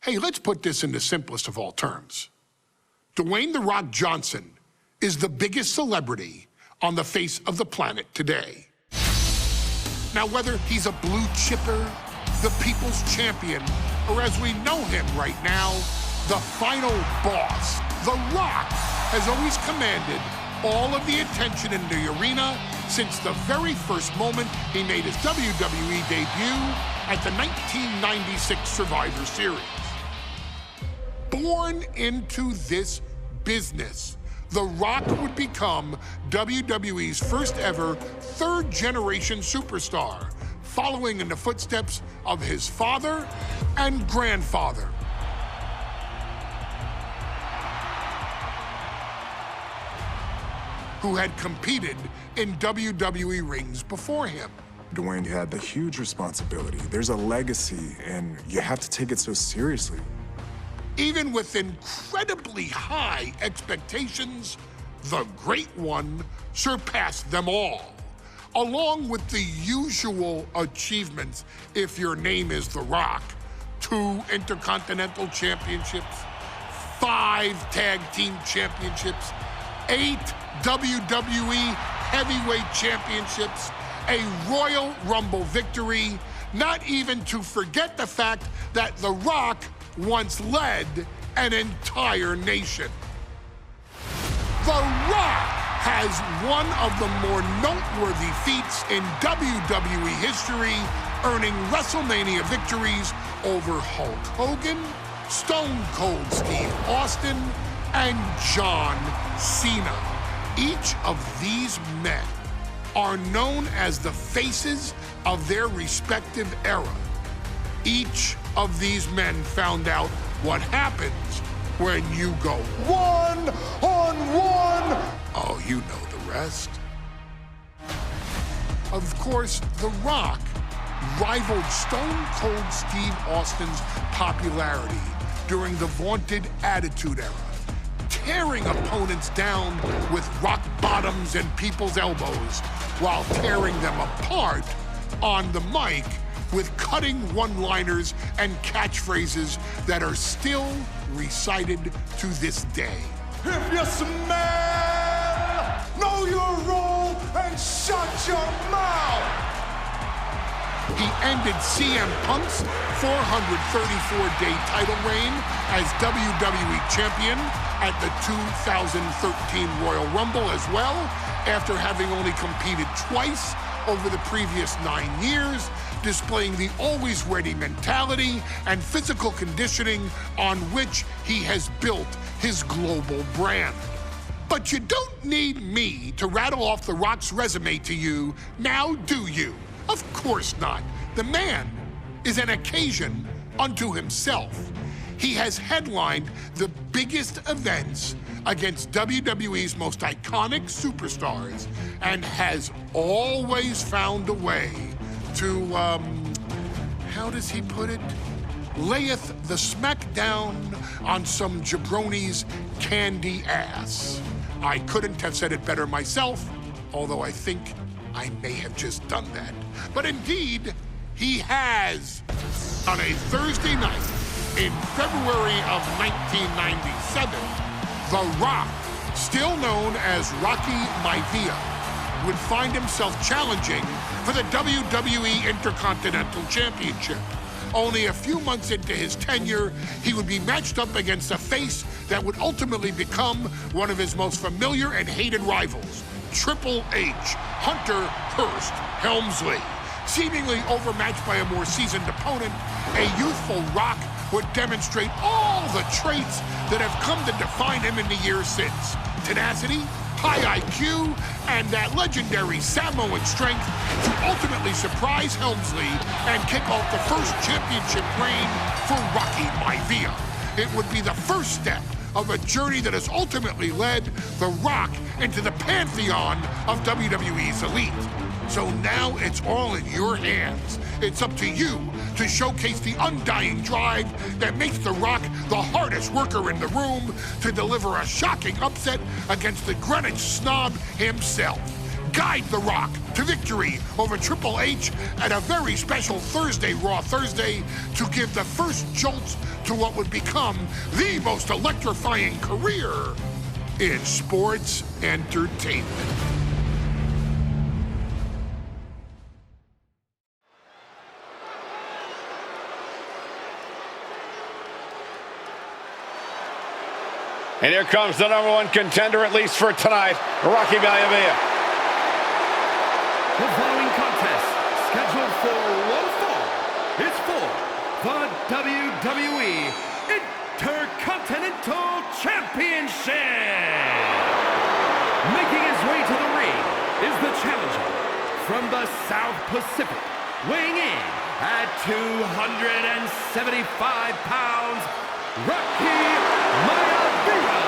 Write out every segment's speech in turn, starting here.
Hey, let's put this in the simplest of all terms. Dwayne "The Rock" Johnson is the biggest celebrity on the face of the planet today. Now, whether he's a blue chipper, the people's champion, or as we know him right now, the final boss, The Rock has always commanded all of the attention in the arena since the very first moment he made his WWE debut at the 1996 Survivor Series. Born into this business, The Rock would become WWE's first ever third-generation superstar, following in the footsteps of his father and grandfather. Who had competed in WWE rings before him. Dwayne, you had the huge responsibility. There's a legacy, and you have to take it so seriously. Even with incredibly high expectations, the Great One surpassed them all, along with the usual achievements if your name is The Rock: 2 Intercontinental Championships, 5 Tag Team Championships, 8 WWE Heavyweight Championships, a Royal Rumble victory, not even to forget the fact that The Rock once led an entire nation. The Rock has one of the more noteworthy feats in WWE history, earning WrestleMania victories over Hulk Hogan, Stone Cold Steve Austin, and John Cena. Each of these men are known as the faces of their respective era. Each of these men found out what happens when you go one-on-one. Oh, you know the rest. Of course, The Rock rivaled Stone Cold Steve Austin's popularity during the vaunted Attitude Era, tearing opponents down with rock bottoms and people's elbows while tearing them apart on the mic with cutting one-liners and catchphrases that are still recited to this day. If you smell, know your role and shut your mouth. He ended CM Punk's 434-day title reign as WWE Champion at the 2013 Royal Rumble as well, after having only competed twice over the previous 9 years, displaying the always-ready mentality and physical conditioning on which he has built his global brand. But you don't need me to rattle off The Rock's resume to you, now do you? Of course not. The man is an occasion unto himself. He has headlined the biggest events against WWE's most iconic superstars and has always found a way to, how does he put it? Layeth the smackdown on some jabroni's candy ass. I couldn't have said it better myself, although I think I may have just done that. But indeed, he has. On a Thursday night in February of 1997, The Rock, still known as Rocky Maivia, would find himself challenging for the WWE Intercontinental Championship. Only a few months into his tenure, he would be matched up against a face that would ultimately become one of his most familiar and hated rivals, Triple H, Hunter Hearst Helmsley. Seemingly overmatched by a more seasoned opponent, a youthful Rock would demonstrate all the traits that have come to define him in the years since. Tenacity, high IQ, and that legendary Samoan strength to ultimately surprise Helmsley and kick off the first championship reign for Rocky Maivia. It would be the first step of a journey that has ultimately led The Rock into the pantheon of WWE's elite. So now it's all in your hands. It's up to you to showcase the undying drive that makes The Rock the hardest worker in the room to deliver a shocking upset against the Greenwich snob himself. guide The Rock to victory over Triple H at a very special Thursday, Raw Thursday, to give the first jolt to what would become the most electrifying career in sports entertainment. And here comes the #1 contender, at least for tonight, Rocky Maivia. The following contest, scheduled for one fall, is for the WWE Intercontinental Championship. Making his way to the ring is the challenger from the South Pacific, weighing in at 275 pounds, Rocky Maivia.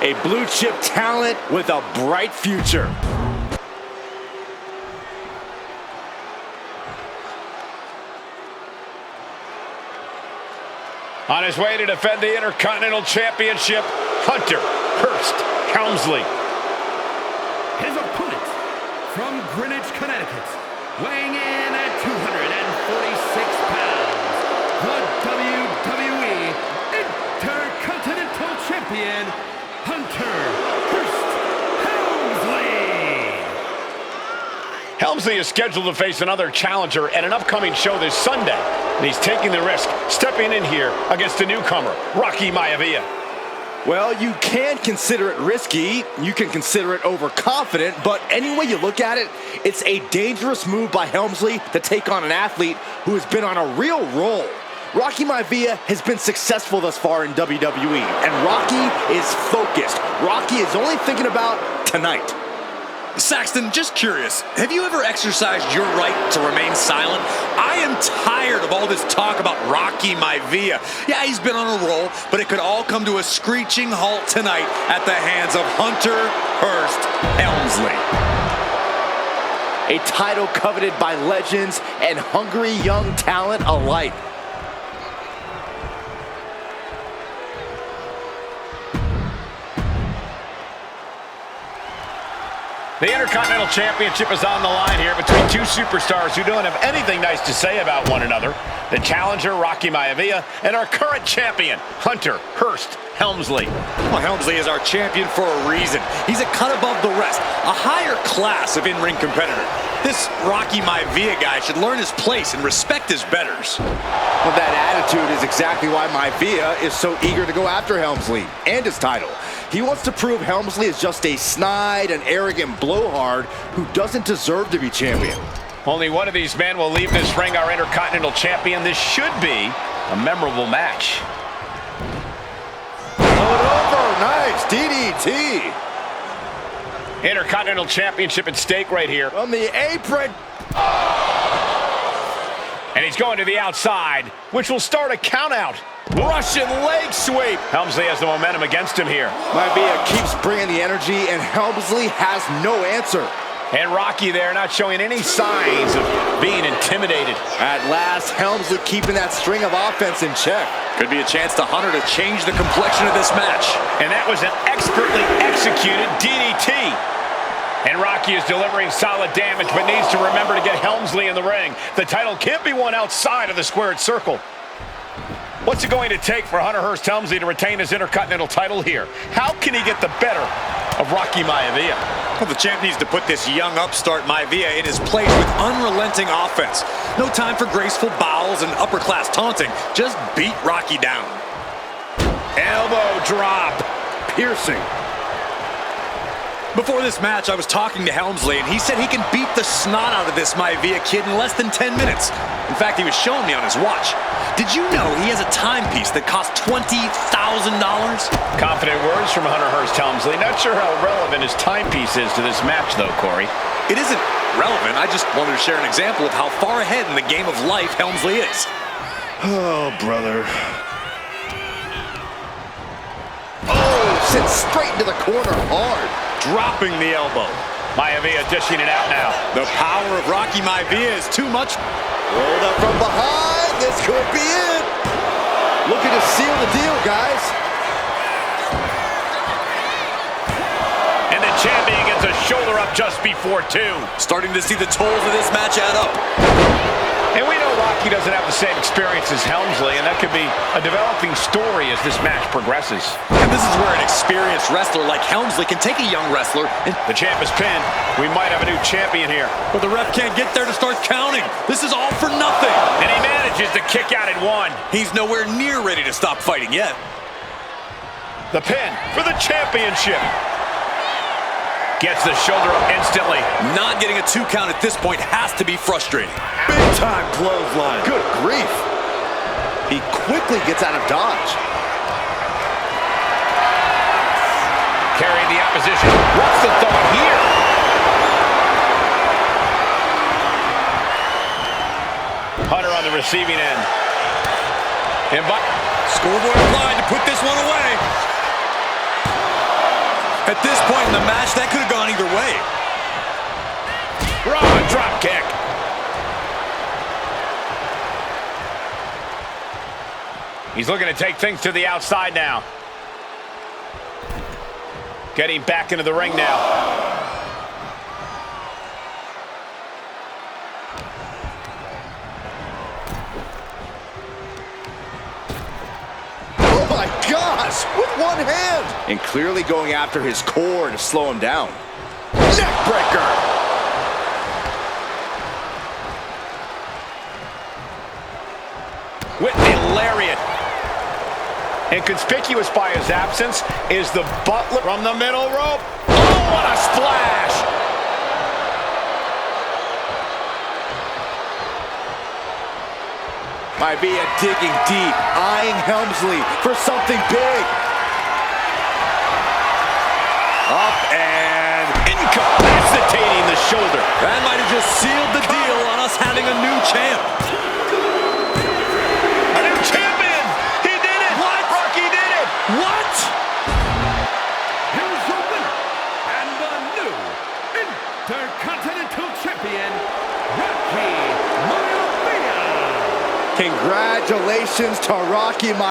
A blue chip talent with a bright future. On his way to defend the Intercontinental Championship, Hunter Hearst Helmsley. His opponent from Greenwich, Connecticut, weighing in at 246 pounds, the WWE Intercontinental Champion, Hunter Hearst Helmsley. Helmsley is scheduled to face another challenger at an upcoming show this Sunday, and he's taking the risk, stepping in here against a newcomer, Rocky Maivia. Well, you can consider it risky, you can consider it overconfident, but any way you look at it, it's a dangerous move by Helmsley to take on an athlete who has been on a real roll. Rocky Maivia has been successful thus far in WWE, and Rocky is focused. Rocky is only thinking about tonight. Saxton, just curious, have you ever exercised your right to remain silent? I am tired of all this talk about Rocky Maivia. Yeah, he's been on a roll, but it could all come to a screeching halt tonight at the hands of Hunter Hearst Helmsley. A title coveted by legends and hungry young talent alike. The Intercontinental Championship is on the line here between two superstars who don't have anything nice to say about one another. The challenger, Rocky Maivia, and our current champion, Hunter Hearst Helmsley. Well, Helmsley is our champion for a reason. He's a cut above the rest, a higher class of in-ring competitor. This Rocky Maivia guy should learn his place and respect his betters. Well, that attitude is exactly why Maivia is so eager to go after Helmsley and his title. He wants to prove Helmsley is just a snide and arrogant blowhard who doesn't deserve to be champion. Only one of these men will leave this ring our Intercontinental Champion. This should be a memorable match. Over, nice DDT. Intercontinental Championship at stake right here. On the apron. And he's going to the outside, which will start a countout. Russian leg sweep. Helmsley has the momentum against him here. Maivia keeps bringing the energy, and Helmsley has no answer. And Rocky there not showing any signs of being intimidated. At last, Helmsley keeping that string of offense in check. Could be a chance to Hunter to change the complexion of this match. And that was an expertly executed DDT. And Rocky is delivering solid damage, but needs to remember to get Helmsley in the ring. The title can't be won outside of the squared circle. What's it going to take for Hunter Hearst Helmsley to retain his Intercontinental title here? How can he get the better of Rocky Maivia? Well, the champ needs to put this young upstart Maivia in his place with unrelenting offense. No time for graceful bows and upper-class taunting. Just beat Rocky down. Elbow drop. Piercing. Before this match, I was talking to Helmsley, and he said he can beat the snot out of this Maivia kid in less than 10 minutes. In fact, he was showing me on his watch. Did you know he has a timepiece that costs $20,000? Confident words from Hunter Hearst Helmsley. Not sure how relevant his timepiece is to this match, though, Corey. It isn't relevant. I just wanted to share an example of how far ahead in the game of life Helmsley is. Oh, brother. Oh, sent straight into the corner hard. Dropping the elbow. Maivia dishing it out now. The power of Rocky Maivia is too much. Rolled up from behind. This could be it. Looking to seal the deal, guys. And the champion gets a shoulder up just before 2. Starting to see the tolls of this match add up. And we know Rocky doesn't have the same experience as Helmsley, and that could be a developing story as this match progresses. And this is where an experienced wrestler like Helmsley can take a young wrestler and... The champ is pinned. We might have a new champion here. But the ref can't get there to start counting. This is all for nothing. And he manages to kick out at 1. He's nowhere near ready to stop fighting yet. The pin for the championship. Gets the shoulder up instantly. Not getting a 2 count at this point has to be frustrating. Big time clothesline. Good grief. He quickly gets out of dodge. Carrying the opposition. What's the thought here? Hunter on the receiving end. Scoreboard applied to put this one away. At this point in the match, that could have gone either way. Raw drop kick. He's looking to take things to the outside now. Getting back into the ring now. Oh my gosh, with one hand. And clearly going after his core to slow him down. Neckbreaker. With a lariat. And conspicuous by his absence is the Butler from the middle rope. Oh, what a splash! Maivia digging deep, eyeing Helmsley for something big. Up and incapacitating the shoulder. That might have just sealed the deal on us having a new champ. A new champion! He did it! What? Rocky did it! What? Here's your winner and the new Intercontinental Champion, Rocky Maivia. Congratulations to Rocky Maivia.